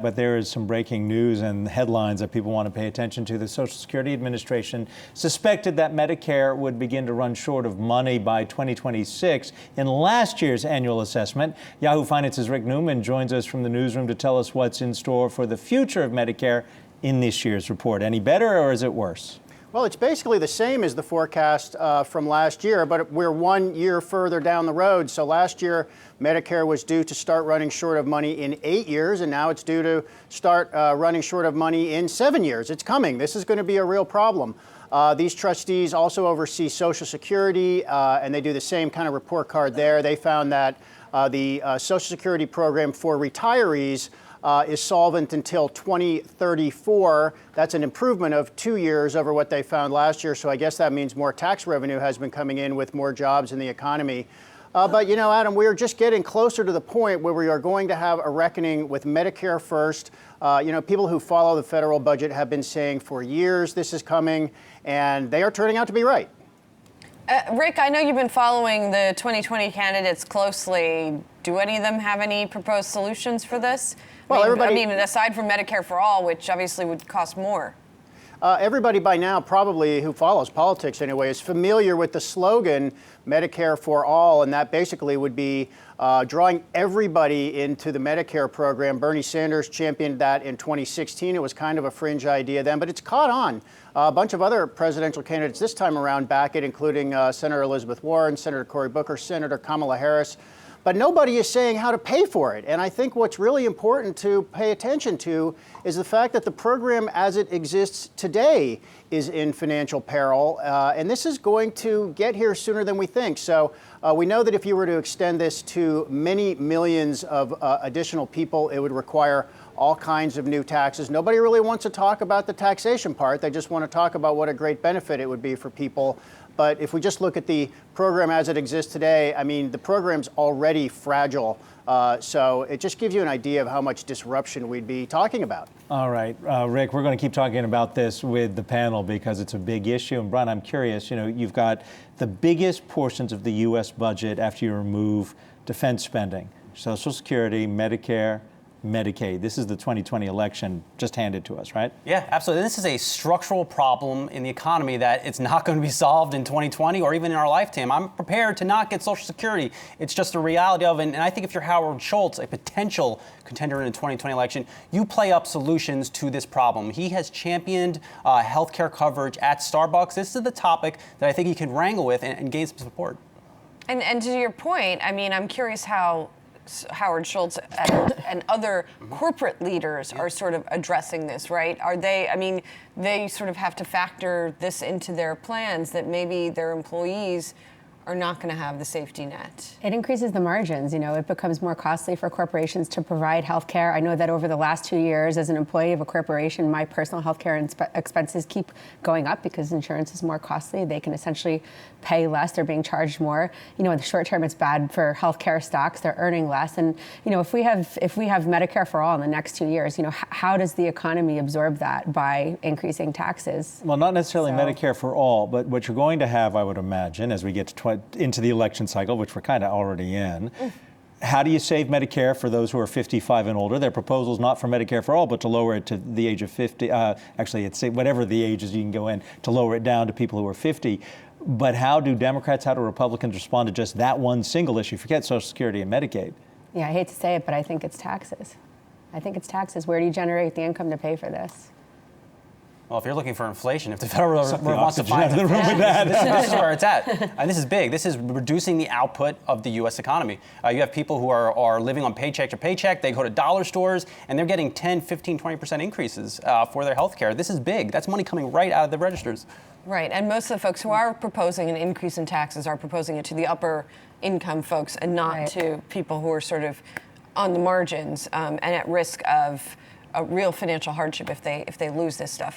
But there is some breaking news and headlines that people want to pay attention to. The Social Security Administration suspected that Medicare would begin to run short of money by 2026 in last year's annual assessment. Yahoo Finance's Rick Newman joins us from the newsroom to tell us what's in store for the future of Medicare in this year's report. Any better or is it worse? Well, it's basically the same as the forecast from last year, but we're 1 year further down the road. So last year, Medicare was due to start running short of money in 8 years, and now it's due to start running short of money in 7 years. It's coming. This is going to be a real problem. These trustees also oversee Social Security, and they do the same kind of report card there. They found that the Social Security program for retirees is solvent until 2034. That's an improvement of 2 years over what they found last year. So I guess that means more tax revenue has been coming in with more jobs in the economy. But, you know, Adam, we're just getting closer to the point where we are going to have a reckoning with Medicare first. You know, people who follow the federal budget have been saying for years this is coming, and they are turning out to be right. Rick, I know you've been following the 2020 candidates closely. Do any of them have any proposed solutions for this? Well, I mean, aside from Medicare for All, which obviously would cost more. Everybody by now, probably who follows politics anyway, is familiar with the slogan Medicare for All, and that basically would be drawing everybody into the Medicare program. Bernie Sanders championed that in 2016. It was kind of a fringe idea then, but it's caught on. A bunch of other presidential candidates this time around back it, including Senator Elizabeth Warren, Senator Cory Booker, Senator Kamala Harris. But nobody is saying how to pay for it. And I think what's really important to pay attention to is the fact that the program as it exists today is in financial peril. And this is going to get here sooner than we think. So we know that if you were to extend this to many millions of additional people, it would require all kinds of new taxes. Nobody really wants to talk about the taxation part. They just want to talk about what a great benefit it would be for people. But if we just look at the program as it exists today, I mean, the program's already fragile. So it just gives you an idea of how much disruption we'd be talking about. All right, Rick, we're going to keep talking about this with the panel because it's a big issue. And Brian, I'm curious, you know, you've got the biggest portions of the U.S. budget after you remove defense spending, Social Security, Medicare, Medicaid. This is the 2020 election just handed to us, right? Yeah, absolutely. This is a structural problem in the economy that it's not going to be solved in 2020 or even in our lifetime. I'm prepared to not get Social Security. It's just a reality of it. And I think if you're Howard Schultz, a potential contender in the 2020 election, you play up solutions to this problem. He has championed healthcare coverage at Starbucks. This is the topic that I think he can wrangle with and gain some support. And to your point, I mean, I'm curious how Howard Schultz and other corporate leaders are sort of addressing this, right? Are they, I mean, they sort of have to factor this into their plans that maybe their employees are not going to have the safety net. It increases the margins. You know, it becomes more costly for corporations to provide health care. I know that over the last 2 years, as an employee of a corporation, my personal health care expenses keep going up because insurance is more costly. They can essentially pay less. They're being charged more. You know, in the short term, it's bad for health care stocks. They're earning less. And, you know, if we have Medicare for all in the next 2 years, you know, how does the economy absorb that by increasing taxes? Well, not necessarily Medicare for all, but what you're going to have, I would imagine, as we get to into the election cycle, which we're kind of already in. How do you save Medicare for those who are 55 and older? Their proposal is not for Medicare for all, but to lower it to the age of 50. Actually, it's whatever the age is you can go in, to lower it down to people who are 50. But how do Democrats, how do Republicans respond to just that one single issue? Forget Social Security and Medicaid. Yeah, I hate to say it, but I think it's taxes. I think it's taxes. Where do you generate the income to pay for this? Well, if you're looking for inflation, if the Federal Reserve wants to find the room with that. This is where it's at. And this is big. This is reducing the output of the U.S. economy. You have people who are living on paycheck to paycheck. They go to dollar stores, and they're getting 10, 15, 20% increases for their health care. This is big. That's money coming right out of the registers. Right, and most of the folks who are proposing an increase in taxes are proposing it to the upper income folks and not to people who are sort of on the margins and at risk of a real financial hardship if they lose this stuff.